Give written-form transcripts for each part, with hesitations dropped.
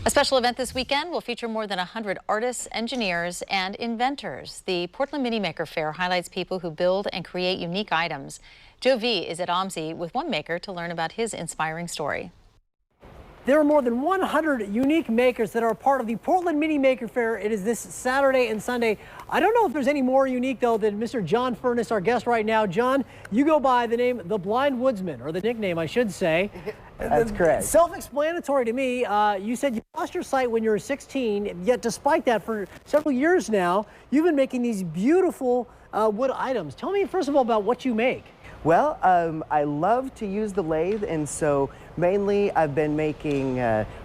A special event this weekend will feature more than 100 artists, engineers, and inventors. The Portland Mini Maker Fair highlights people who build and create unique items. Joe V is at OMSI with one maker to learn about his inspiring story. There are more than 100 unique makers that are part of the Portland Mini Maker Faire. It is this Saturday and Sunday. I don't know if there's any more unique, though, than Mr. John Furness, our guest right now. John, you go by the name The Blind Woodsman, or the nickname, I should say. That's correct. Self-explanatory to me. You said you lost your sight when you were 16, yet despite that, for several years now, you've been making these beautiful wood items. Tell me, first of all, about what you make. Well, I love to use the lathe, and so mainly I've been making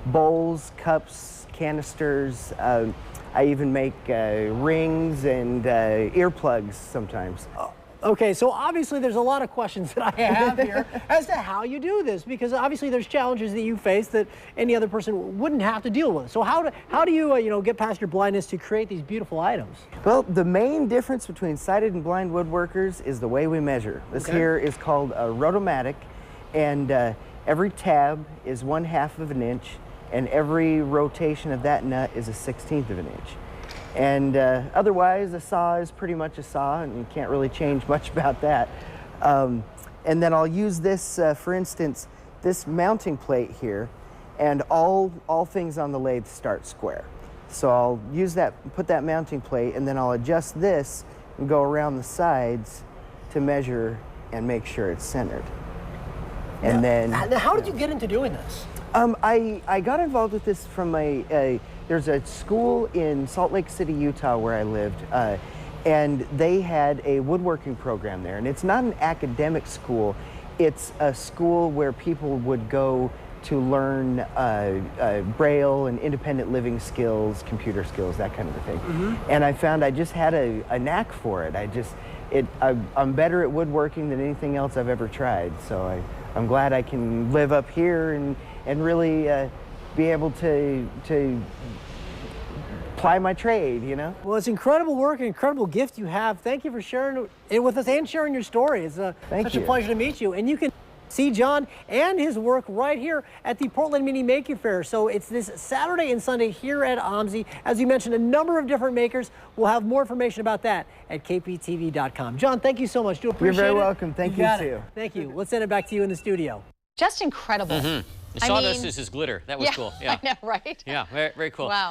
bowls, cups, canisters. I even make rings and earplugs sometimes. Okay, so obviously there's a lot of questions that I have here as to how you do this, because obviously there's challenges that you face that any other person wouldn't have to deal with. So how do you get past your blindness to create these beautiful items? Well, the main difference between sighted and blind woodworkers is the way we measure. This here is called a rotomatic, and every tab is 1/2 of an inch, and every rotation of that nut is a 1/16 of an inch. And otherwise, a saw is pretty much a saw, and you can't really change much about that. And then I'll use this, for instance, this mounting plate here, and all things on the lathe start square. So I'll use that, put that mounting plate, and then I'll adjust this and go around the sides to measure and make sure it's centered. And then... Now, how did you get into doing this? I got involved with this from there's a school in Salt Lake City, Utah, where I lived, and they had a woodworking program there. And it's not an academic school, it's a school where people would go to learn Braille and independent living skills, computer skills, that kind of a thing. And I found I just had a knack for it. I'm better at woodworking than anything else I've ever tried. So I'm glad I can live up here and really be able to ply my trade, you know? Well, it's incredible work, an incredible gift you have. Thank you for sharing it with us and sharing your story. It's such a pleasure to meet you. And you can see John and his work right here at the Portland Mini Maker Faire. So it's this Saturday and Sunday here at OMSI. As you mentioned, a number of different makers. We'll have more information about that at kptv.com. John, thank you so much. Do appreciate it. You're very welcome. Thank you too. Thank you. Let's send it back to you in the studio. Just incredible. The sawdust is his glitter. That was cool. Yeah, I know, right? Yeah, very, very cool. Wow.